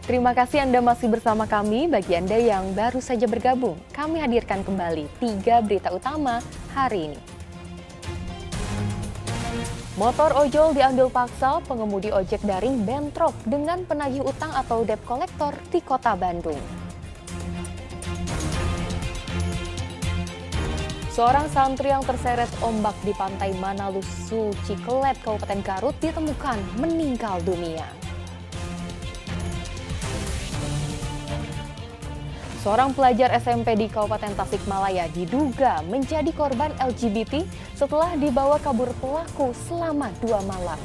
Terima kasih Anda masih bersama kami. Bagi Anda yang baru saja bergabung, kami hadirkan kembali 3 berita utama hari ini. Motor ojol diambil paksa, pengemudi ojek daring bentrok dengan penagih utang atau debt collector di Kota Bandung. Seorang santri yang terseret ombak di pantai Manalusu, Cikelet, Kabupaten Garut ditemukan meninggal dunia. Seorang pelajar SMP di Kabupaten Tasikmalaya diduga menjadi korban LGBT setelah dibawa kabur pelaku selama 2 malam.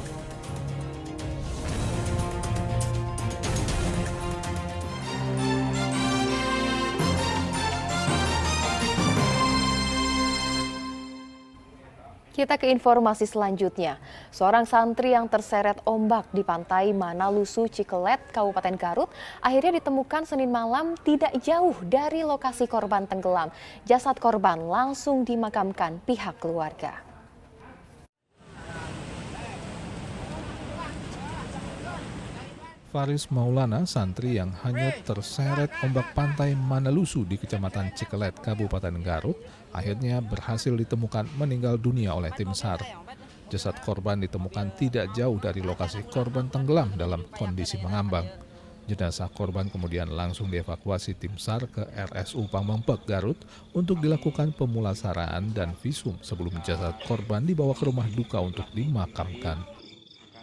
Kita ke informasi selanjutnya. Seorang santri yang terseret ombak di pantai Manalusu, Cikelet, Kabupaten Garut, akhirnya ditemukan Senin malam tidak jauh dari lokasi korban tenggelam. Jasad korban langsung dimakamkan pihak keluarga. Faris Maulana, santri yang hanyut terseret ombak pantai Manalusu di Kecamatan Cikelet, Kabupaten Garut, akhirnya berhasil ditemukan meninggal dunia oleh tim SAR. Jasad korban ditemukan tidak jauh dari lokasi korban tenggelam dalam kondisi mengambang. Jenazah korban kemudian langsung dievakuasi tim SAR ke RSU Pamengpek, Garut untuk dilakukan pemulasaraan dan visum sebelum jasad korban dibawa ke rumah duka untuk dimakamkan.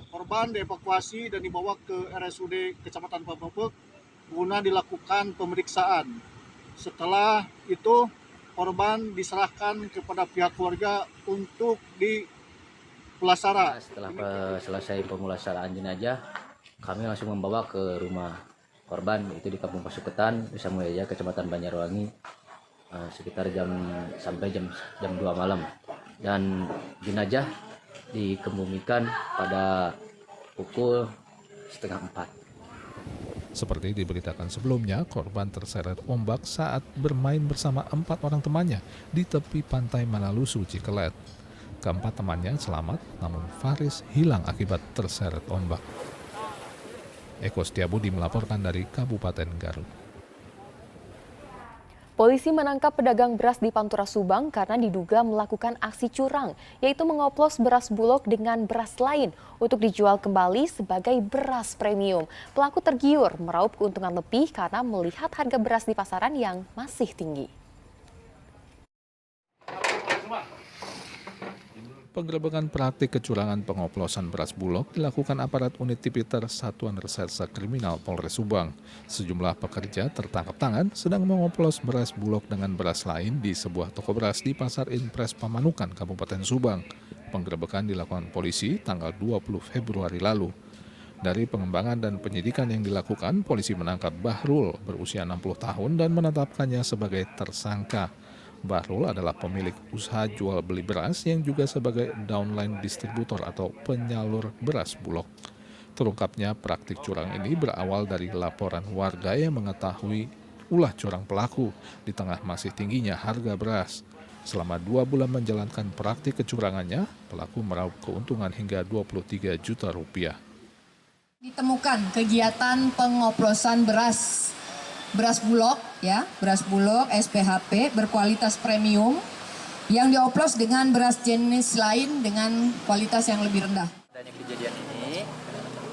Korban dievakuasi dan dibawa ke RSUD Kecamatan Pamengpek guna dilakukan pemeriksaan. Setelah itu korban diserahkan kepada pihak keluarga untuk dipulasara. Setelah selesai pemulasaraan jenazah, kami langsung membawa ke rumah korban, itu di Kampung Pasuketan, Desa Mulia, Kecamatan Banjarwangi, sekitar jam 2 malam. Dan jenazah dikebumikan pada pukul 3:30. Seperti diberitakan sebelumnya, korban terseret ombak saat bermain bersama 4 orang temannya di tepi pantai Manalusu, Cikelet. Keempat temannya selamat, namun Faris hilang akibat terseret ombak. Eko Setiabudi melaporkan dari Kabupaten Garut. Polisi menangkap pedagang beras di Pantura Subang karena diduga melakukan aksi curang, yaitu mengoplos beras Bulog dengan beras lain untuk dijual kembali sebagai beras premium. Pelaku tergiur meraup keuntungan lebih karena melihat harga beras di pasaran yang masih tinggi. Penggerebekan praktik kecurangan pengoplosan beras Bulog dilakukan aparat unit Tipiter Satuan Reserse Kriminal Polres Subang. Sejumlah pekerja tertangkap tangan sedang mengoplos beras Bulog dengan beras lain di sebuah toko beras di Pasar Impres Pamanukan, Kabupaten Subang. Penggerebekan dilakukan polisi tanggal 20 Februari lalu. Dari pengembangan dan penyidikan yang dilakukan, polisi menangkap Bahrul berusia 60 tahun dan menetapkannya sebagai tersangka. Bahrul adalah pemilik usaha jual beli beras yang juga sebagai downline distributor atau penyalur beras Bulog. Terungkapnya praktik curang ini berawal dari laporan warga yang mengetahui ulah curang pelaku di tengah masih tingginya harga beras. Selama 2 bulan menjalankan praktik kecurangannya, pelaku meraup keuntungan hingga 23 juta rupiah. Ditemukan kegiatan pengoplosan beras Bulog, ya, beras Bulog SPHP berkualitas premium yang dioplos dengan beras jenis lain dengan kualitas yang lebih rendah. Adanya kejadian ini,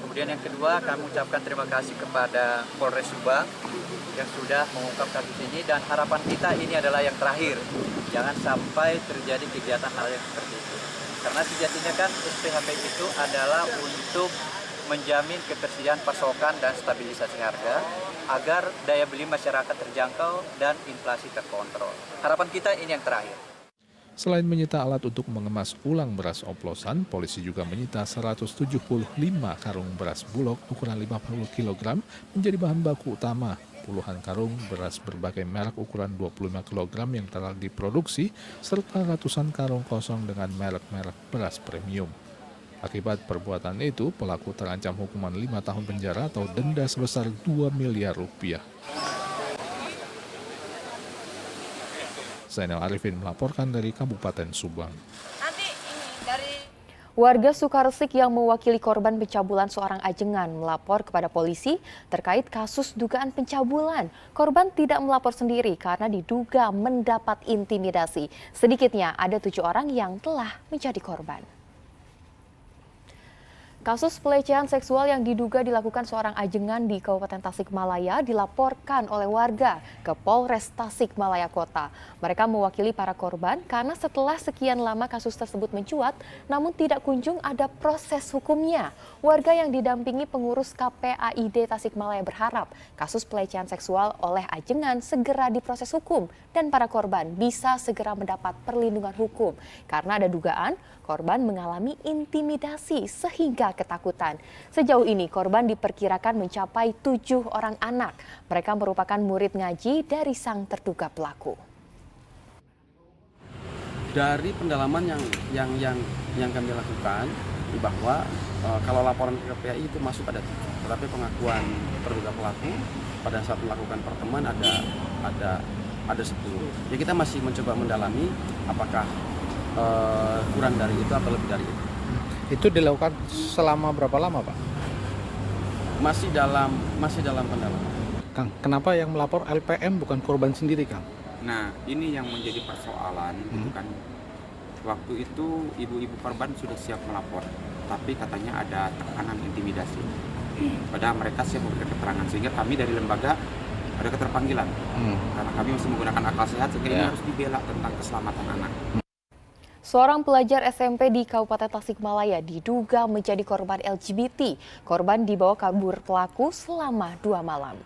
kemudian yang kedua kami ucapkan terima kasih kepada Polres Subang yang sudah mengungkap kasus ini, dan harapan kita ini adalah yang terakhir. Jangan sampai terjadi kegiatan hal yang seperti itu. Karena sejatinya kan SPHP itu adalah untuk menjamin ketersediaan pasokan dan stabilisasi harga agar daya beli masyarakat terjangkau dan inflasi terkontrol. Harapan kita ini yang terakhir. Selain menyita alat untuk mengemas ulang beras oplosan, polisi juga menyita 175 karung beras Bulog ukuran 50 kg menjadi bahan baku utama. Puluhan karung beras berbagai merek ukuran 25 kg yang telah diproduksi, serta ratusan karung kosong dengan merek-merek beras premium. Akibat perbuatan itu, pelaku terancam hukuman 5 tahun penjara atau denda sebesar 2 miliar rupiah. Zainal Arifin melaporkan dari Kabupaten Subang. Warga Sukaresik yang mewakili korban pencabulan seorang ajengan melapor kepada polisi terkait kasus dugaan pencabulan. Korban tidak melapor sendiri karena diduga mendapat intimidasi. Sedikitnya ada 7 orang yang telah menjadi korban. Kasus pelecehan seksual yang diduga dilakukan seorang ajengan di Kabupaten Tasikmalaya dilaporkan oleh warga ke Polres Tasikmalaya Kota. Mereka mewakili para korban karena setelah sekian lama kasus tersebut mencuat, namun tidak kunjung ada proses hukumnya. Warga yang didampingi pengurus KPAID Tasikmalaya berharap kasus pelecehan seksual oleh ajengan segera diproses hukum dan para korban bisa segera mendapat perlindungan hukum karena ada dugaan korban mengalami intimidasi sehingga ketakutan. Sejauh ini korban diperkirakan mencapai 7 orang anak. Mereka merupakan murid ngaji dari sang terduga pelaku. Dari pendalaman yang kami lakukan bahwa kalau laporan ke KPAI itu masuk ada 7, tetapi pengakuan terduga pelaku pada saat melakukan pertemuan ada 10. Ya kita masih mencoba mendalami apakah kurang dari itu atau lebih dari itu. Itu dilakukan selama berapa lama, Pak? Masih dalam pendalaman. Kang, kenapa yang melapor LPM bukan korban sendiri, Kang? Nah, ini yang menjadi persoalan gitu kan. Waktu itu ibu-ibu korban sudah siap melapor, tapi katanya ada tekanan intimidasi. Padahal mereka siap memberikan keterangan, sehingga kami dari lembaga ada keterpanggilan. Karena kami masih menggunakan akal sehat, sehingga ini harus dibela tentang keselamatan anak. Seorang pelajar SMP di Kabupaten Tasikmalaya diduga menjadi korban LGBT. Korban dibawa kabur pelaku selama 2 malam.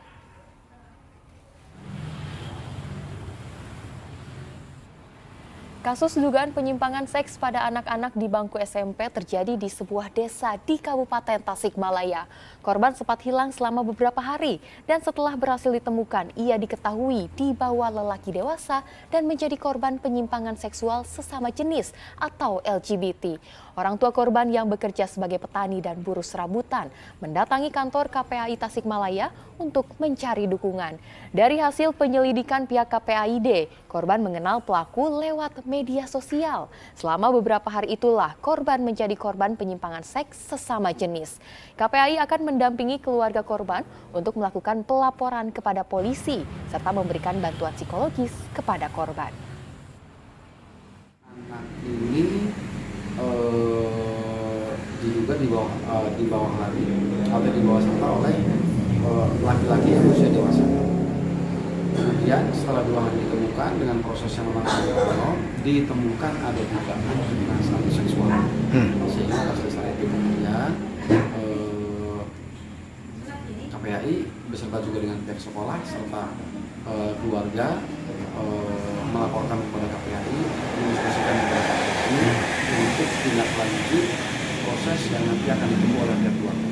Kasus dugaan penyimpangan seks pada anak-anak di bangku SMP terjadi di sebuah desa di Kabupaten Tasikmalaya. Korban sempat hilang selama beberapa hari dan setelah berhasil ditemukan, ia diketahui dibawa lelaki dewasa dan menjadi korban penyimpangan seksual sesama jenis atau LGBT. Orang tua korban yang bekerja sebagai petani dan buruh serabutan mendatangi kantor KPAI Tasikmalaya untuk mencari dukungan. Dari hasil penyelidikan pihak KPAID, korban mengenal pelaku lewat media sosial. Selama beberapa hari itulah korban menjadi korban penyimpangan seks sesama jenis. KPAI akan mendampingi keluarga korban untuk melakukan pelaporan kepada polisi serta memberikan bantuan psikologis kepada korban. Anak ini diduga di bawah hari atau di bawah serta oleh laki-laki yang usia dewasa. Kemudian setelah 2 hari ditemukan dengan proses yang memang ditemukan ada dugaan kekerasan seksual. Sehingga atas dasar itu kemudian KPAI beserta juga dengan pihak sekolah serta keluarga melaporkan kepada KPAI, mendiskusikan kepada KPAI untuk tindak lanjut proses yang nanti akan ditempuh oleh pihak keluarga.